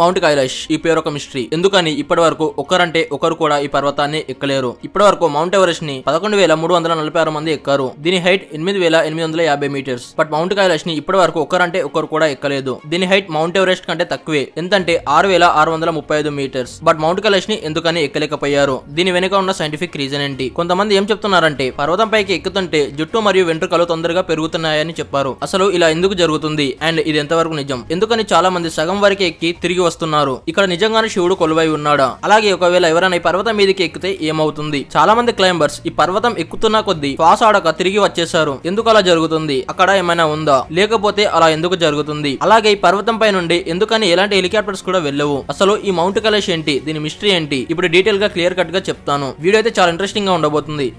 Mount Kailash ఈ పేరు ఒక మిస్టరీ. ఎందుకని ఇప్పటి వరకు ఒకరంటే ఒకరు కూడా ఈ పర్వతాన్ని ఎక్కలేరు. ఇప్పటి వరకు మౌంట్ ఎవరెస్ట్ ని 11,346 మంది ఎక్కారు. దీని height 8,850 metres. But mount Kailash ని ఇప్పటి వరకు ఒకరంటే ఒకరు కూడా ఎక్కలేదు. దీని హైట్ మౌంట్ ఎవరెస్ట్ కంటే తక్కువే, ఎంతంటే 6,635 మీటర్స్. బట్ మౌంట్ కైలాష్ ని ఎందుకని ఎక్కలేకపోయారు? దీని వెనుక ఉన్న సైంటిఫిక్ రీజన్ ఏంటి? కొంతమంది ఏం చెప్తున్నారంటే పర్వతం పైకి ఎక్కుతుంటే జుట్టు మరియు వెంట్రుకలు తొందరగా పెరుగుతున్నాయని చెప్పారు. అసలు ఇలా ఎందుకు జరుగుతుంది అండ్ ఇది ఎంతవరకు నిజం? ఎందుకని చాలా మంది సగం వరకే ఎక్కి తిరిగి వస్తున్నారు? ఇక్కడ నిజంగానే శివుడు కొలువై ఉన్నాడా? అలాగే ఒకవేళ ఎవరైనా ఈ పర్వతం మీదకి ఎక్కితే ఏమవుతుంది? చాలా మంది క్లైంబర్స్ ఈ పర్వతం ఎక్కుతున్న కొద్దీ శ్వాస ఆడక తిరిగి వచ్చేసారు. ఎందుకు అలా జరుగుతుంది? అక్కడ ఏమైనా ఉందా? లేకపోతే అలా ఎందుకు జరుగుతుంది? అలాగే ఈ పర్వతం పై నుండి ఎందుకని ఎలాంటి హెలికాప్టర్స్ కూడా వెళ్ళవు? అసలు ఈ మౌంట్ కైలాష్ ఏంటి? దీని మిస్టరీ ఏంటి? ఇప్పుడు డీటెయిల్ గా క్లియర్ కట్ గా చెప్తాను. వీడియో అయితే చాలా ఇంట్రెస్టింగ్ గా ఉండబోతుంది.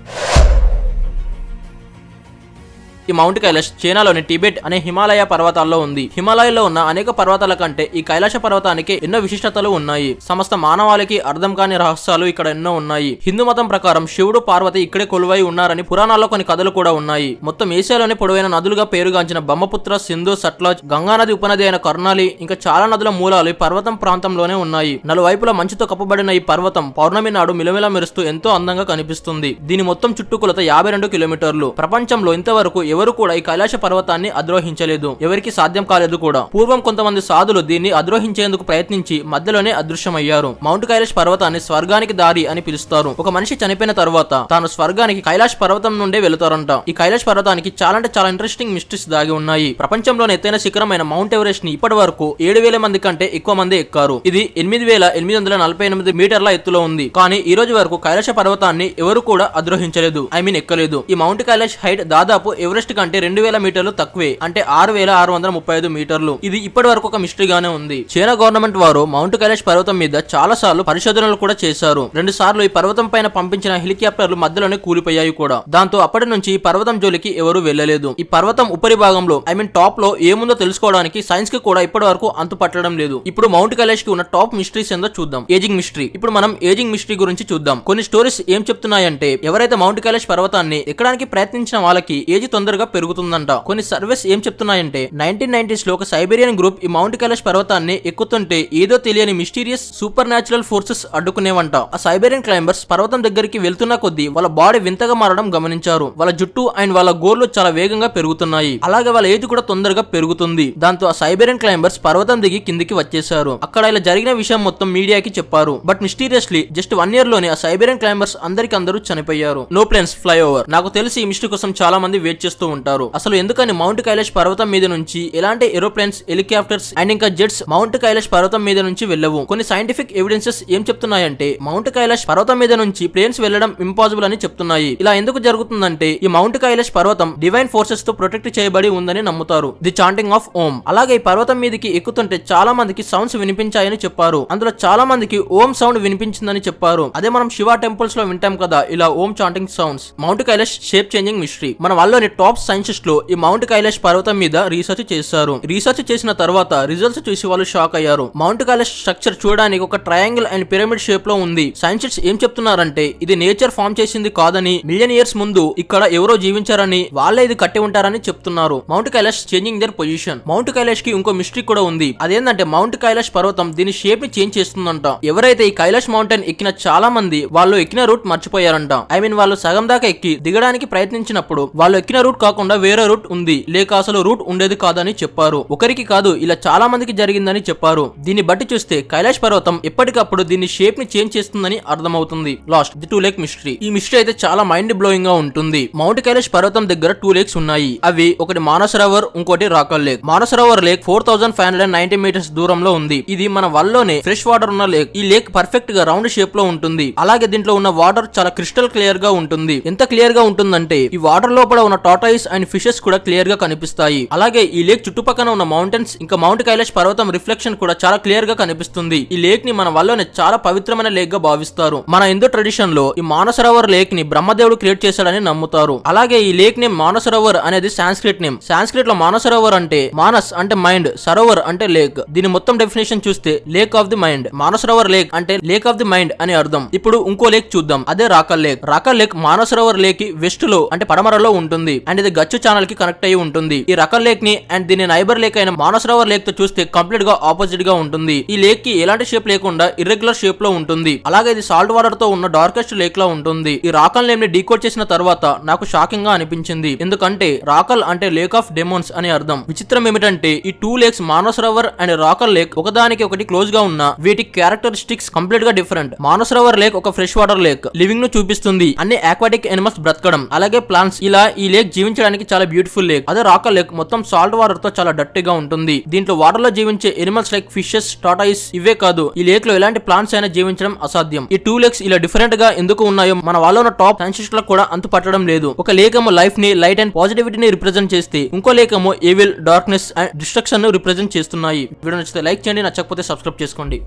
ఈ మౌంట్ కైలాష్ చైనాలోని టిబెట్ అనే హిమాలయ పర్వతాల్లో ఉంది. హిమాలయాల్లో ఉన్న అనేక పర్వతాల కంటే ఈ కైలాస పర్వతానికి ఎన్నో విశిష్టతలు ఉన్నాయి. సమస్త మానవాళికి అర్థం కాని రహస్యాలు ఇక్కడ ఎన్నో ఉన్నాయి. హిందూ మతం ప్రకారం శివుడు పార్వతి ఇక్కడే కొలువై ఉన్నారని పురాణాల్లో కొన్ని కథలు కూడా ఉన్నాయి. మొత్తం ఏషియాలోని పొడవైన నదులుగా పేరుగాంచిన బ్రహ్మపుత్ర, సింధు, సట్లజ్, గంగానది ఉపనది అయిన కర్ణాలి ఇంకా చాలా నదుల మూలాలు ఈ పర్వతం ప్రాంతంలోనే ఉన్నాయి. నలువైపులా మంచుతో కప్పబడిన ఈ పర్వతం పౌర్ణమి నాడు మిలమిల మెరుస్తూ ఎంతో అందంగా కనిపిస్తుంది. దీని మొత్తం చుట్టుకొలత 52 కిలోమీటర్లు. ప్రపంచంలో ఇంతవరకు ఎవరు కూడా ఈ కైలాస పర్వతాన్ని అధిరోహించలేదు. ఎవరికి సాధ్యం కాలేదు కూడా. పూర్వం కొంతమంది సాధులు దీన్ని అధిరోహించేందుకు ప్రయత్నించి మధ్యలోనే అదృశ్యమయ్యారు. మౌంట్ కైలాష్ పర్వతాన్ని స్వర్గానికి దారి అని పిలుస్తారు. ఒక మనిషి చనిపోయిన తర్వాత తాను స్వర్గానికి కైలాష్ పర్వతం నుండే వెళతారంట. ఈ కైలాష్ పర్వతానికి చాలా ఇంట్రెస్టింగ్ మిస్టరీస్ దాగి ఉన్నాయి. ప్రపంచంలోని ఎత్తైన శిఖరమైన మౌంట్ ఎవరెస్ట్ ని ఇప్పటి వరకు 7,000 మంది కంటే ఎక్కువ మంది ఎక్కారు. ఇది 8,848 మీటర్ల ఎత్తులో ఉంది. కానీ ఈ రోజు వరకు కైలాస పర్వతాన్ని ఎవరు కూడా అధిరోహించలేదు. ఎక్కలేదు. ఈ మౌంట్ కైలాష్ హైట్ దాదాపు ఎవరెస్ట్ కంటే 2,000 మీటర్లు తక్కువే, అంటే 6,635 మీటర్లు. ఇది ఇప్పటి వరకు ఒక మిస్టరీగానే ఉంది. చైనా గవర్నమెంట్ వారు మౌంట్ కైలాష్ పర్వతం మీద చాలా సార్లు పరిశోధనలు కూడా చేశారు. 2 సార్లు ఈ పర్వతం పైన పంపించిన హెలికాప్టర్లు మధ్యలోనే కూలిపోయాయి కూడా. దాంతో అప్పటి నుంచి ఈ పర్వతం జోలికి ఎవరు వెళ్లలేదు. ఈ పర్వతం ఉపరి భాగంలో టాప్ లో ఏముందో తెలుసుకోవడానికి సైన్స్ కి కూడా ఇప్పటి వరకు అంతు పట్టడం లేదు. ఇప్పుడు మౌంట్ కైలాష్ కి ఉన్న టాప్ మిస్టరీస్ ఏందో చూద్దాం. Ageing mystery. ఇప్పుడు మనం ఏజింగ్ మిస్టరీ గురించి చూద్దాం. కొన్ని స్టోరీస్ ఏం చెప్తున్నాయంటే ఎవరైతే మౌంట్ కైలాష్ పర్వతాన్ని ఎక్కడానికి ప్రయత్నించిన వాళ్ళకి ఏజ్ తొందరగా పెరుగుతుందంట. కొన్ని సర్వేస్ ఏం చెప్తున్నాయంటే 1990s లో ఒక సైబేరియన్ గ్రూప్ ఈ మౌంట్ కైలాష్ పర్వతాన్ని ఎక్కుతుంటే ఏదో తెలియని మిస్టీరియస్ సూపర్ న్యాచురల్ ఫోర్సెస్ అడ్డుకునేవంట. ఆ సైబేరియన్ క్లైంబర్స్ పర్వతం దగ్గరికి వెళ్తున్న కొద్దీ వాళ్ళ బాడీ వింతగా మారడం గమనించారు. వాళ్ళ జుట్టు అండ్ వాళ్ళ గోర్లు చాలా వేగంగా పెరుగుతున్నాయి. అలాగే వాళ్ళ ఏజ్ కూడా తొందరగా పెరుగుతుంది. దాంతో ఆ సైబేరియన్ క్లైంబర్స్ పర్వతం దిగి కిందికి వచ్చేసారు. అక్కడ ఇలా జరిగిన విషయం మొత్తం మీడియాకి చెప్పారు. బట్ మిస్టీరియస్లీ జస్ట్ 1 year లోనే ఆ సైబేరియన్ క్లైంబర్స్ అందరూ చనిపోయారు. No planes fly over. నాకు తెలిసి ఈ మిస్టరీ కోసం చాలా మంది వెయిట్ చేస్తూ ఉంటారు. అసలు ఎందుకని మౌంట్ కైలాష్ పర్వతం మీద నుంచి ఎలాంటి ఏరోప్లేన్స్, హెలికాప్టర్స్ అండ్ ఇంకా జెట్స్ మౌంట్ కైలాష్ పర్వతం మీద నుంచి వెళ్ళవు? కొన్ని సైంటిఫిక్ ఎవిడెన్సెస్ ఏం చెప్తున్నాయంటే మౌంట్ కైలాష్ పర్వతం మీద నుంచి ప్లేన్స్ వెళ్ళడం ఇంపాసిబుల్ అని చెప్తున్నాయి. ఇలా ఎందుకు జరుగుతుందంటే ఈ మౌంట్ కైలాష్ పర్వతం డివైన్ ఫోర్సెస్ తో ప్రొటెక్ట్ చేయబడి ఉందని నమ్ముతారు. ది చాంటింగ్ ఆఫ్ ఓం. అలాగే ఈ పర్వతం మీదకి ఎక్కుతుంటే చాలా మందికి సౌండ్స్ వినిపించాయని చెప్పారు. అందులో చాలా మందికి ఓం సౌండ్ వినిపించిందని చెప్పారు. అదే మనం శివ టెంపుల్స్ లో వింటాం కదా ఇలా Om chanting sounds. Mount Kailash shape changing mystery. మన వాళ్ళలోని టాప్ సైంటిస్ట్ లో ఈ మౌంట్ కైలాష్ పర్వతం మీద రీసెర్చ్ చేశారు. రీసెర్చ్ చేసిన తర్వాత రిజల్ట్స్ చూసి వాళ్ళు షాక్ అయ్యారు. మౌంట్ కైలాష్ స్ట్రక్చర్ చూడడానికి ఒక ట్రయాంగిల్ అండ్ పిరమిడ్ షేప్ లో ఉంది. సైంటిస్ట్స్ ఏం చెప్తున్నారంటే ఇది నేచర్ ఫామ్ చేసింది కాదని, మిలియన్ ఇయర్స్ ముందు ఇక్కడ ఎవరో జీవించారని, వాళ్ళే ఇది కట్టి ఉంటారని చెప్తున్నారు. Mount Kailash changing their position. Mount Kailash కి ఇంకో మిస్టరీ కూడా ఉంది. అదేంటంటే మౌంట్ కైలాష్ పర్వతం దీని షేప్ ని చేంజ్ చేస్తుందంట. ఎవరైతే ఈ కైలాష్ మౌంటైన్ ఎక్కిన చాలా మంది వాళ్ళు ఎక్కిన రూట్ మర్చిపోయారంట. వాళ్ళు సగం దాకా ఎక్కి దిగడానికి ప్రయత్నించినప్పుడు వాళ్ళు ఎక్కిన రూట్ కాకుండా వేరే రూట్ ఉంది, లేక అసలు రూట్ ఉండేది కాదని చెప్పారు. ఒకరికి కాదు ఇలా చాలా మందికి జరిగిందని చెప్పారు. దీన్ని బట్టి చూస్తే కైలాష్ పర్వతం ఎప్పటికప్పుడు దీని షేప్ ని చేంజ్ చేస్తుందని అర్థమవుతుంది. Last the 2 lake mystery. ఈ మిస్టరీ అయితే చాలా మైండ్ బ్లోయింగ్ గా ఉంటుంది. మౌంట్ కైలాష్ పర్వతం దగ్గర 2 lakes ఉన్నాయి. అవి ఒకటి మానసరోవర్, ఇంకోటి రాకల్ లేక్. మానసరోవర్ లేక్ 4,590 మీటర్స్ దూరంలో ఉంది. ఇది మన వల్లోనే ఫ్రెష్ వాటర్ ఉన్న లేక్. ఈ లేక్ పర్ఫెక్ట్ గా రౌండ్ షేప్ లో ఉంటుంది. అలాగే దీంట్లో ఉన్న వాటర్ చాలా క్రిస్టల్ క్లియర్ గా ఉంటుంది. ఎంత క్లియర్ గా ఉంటుందంటే ఈ వాటర్ లోపల ఉన్న టాటాయిస్ అండ్ ఫిషెస్ కూడా క్లియర్ గా కనిపిస్తాయి. అలాగే ఈ లేక్ చుట్టుపక్కల ఉన్న మౌంటైన్స్ ఇంకా మౌంట్ కైలాష్ పర్వతం రిఫ్లెక్షన్ కూడా చాలా క్లియర్ గా కనిపిస్తుంది. ఈ లేక్ ని మన వల్లనే చాలా పవిత్రమైన లేక్ గా భావిస్తారు. మన హిందూ ట్రెడిషన్ లో ఈ మానసరోవర్ లేక్ ని బ్రహ్మదేవుడు క్రియేట్ చేశాడని నమ్ముతారు. అలాగే ఈ లేక్ నేమ్ మానసరోవర్ అనేది సాంస్క్రిట్ నేమ్. సాంస్క్రిట్ లో మానసరోవర్ అంటే మానస్ అంటే మైండ్, సరోవర్ అంటే లేక్. దీని మొత్తం డెఫినేషన్ చూస్తే lake of the mind. Mansarovar lake అంటే లేక్ ఆఫ్ ది మైండ్ అని అర్థం. ఇప్పుడు ఇంకో లేక్ చూద్దాం. అదే రాకల్ లేక్. రాకల్ లేక్ మానసరోవర్ లేక్ కి వెస్ట్ లో అంటే పడమరలో ఉంటుంది. అండ్ అండ్ ఇది గచ్చు ఛానల్ కి కనెక్ట్ అయ్యి ఉంటుంది. ఈ రకల్ లేక్ ని అండ్ దీని నైబర్ లేక్ అయిన మానసరోవర్ లేక్ తో చూస్తే కంప్లీట్ గా ఆపోజిట్ గా ఉంటుంది. ఈ లేక్ కి ఎలాంటి షేప్ లేకుండా ఇర్రెగ్యులర్ షేప్ లో ఉంటుంది. అలాగే ఇది సాల్ట్ వాటర్ తో ఉన్న డార్కెస్ట్ లేక్ లా ఉంటుంది. ఈ రాకల్ నేమ్ ని డీకోడ్ చేసిన తర్వాత నాకు షాకింగ్ గా అనిపించింది. ఎందుకంటే రాకల్ అంటే లేక్ ఆఫ్ డెమోన్స్ అని అర్థం. విచిత్రం ఏమిటంటే ఈ 2 లేక్స్ మానసరోవర్ అండ్ రాకల్ లేక్ ఒకదానికి ఒకటి క్లోజ్ గా ఉన్న వీటి క్యారెక్టరిస్టిక్స్ కంప్లీట్ గా డిఫరెంట్. మానసరోవర్ లేక్ ఒక ఫ్రెష్ వాటర్ లేక్, లివింగ్ ను చూపిస్తుంది. అన్ని ఆక్వాటిక్ ఎనిమల్స్ బ్రతకడం అలాగే ప్లాంట్స్ ఇలా ఈ లేక్ జీవించడానికి చాలా బ్యూటిఫుల్ లేక్. అదే రాకల్ లేక్ మొత్తం సాల్ట్ వాటర్ తో చాలా డర్టీగా ఉంటుంది. దీంట్లో వాటర్ లో జీవించే ఎనిమల్స్ లైక్ ఫిషెస్, టాటాయిస్ ఇవే కాదు ఈ లేక్ లో ఎలాంటి ప్లాంట్స్ అయినా జీవించడం అసాధ్యం. ఈ 2 లేక్స్ ఇలా డిఫరెంట్ గా ఎందుకు ఉన్నాయో మన వాళ్ళ ఉన్న టాప్ సైంటిస్టులకు కూడా అంతు పట్టడం లేదు. ఒక లేక్ ఏమో లైఫ్ ని, లైట్ అండ్ పాజిటివిటీని రిప్రజెంట్ చేస్తే ఇంకో లేక్ ఏమో ఈవిల్, డార్క్నెస్ అండ్ డిస్ట్రక్షన్ ను రిప్రజెంట్ చేస్తున్నాయి. వీడియో నచ్చితే లైక్ చేయండి, నచ్చకపోతే సబ్స్క్రైబ్ చేసుకోండి.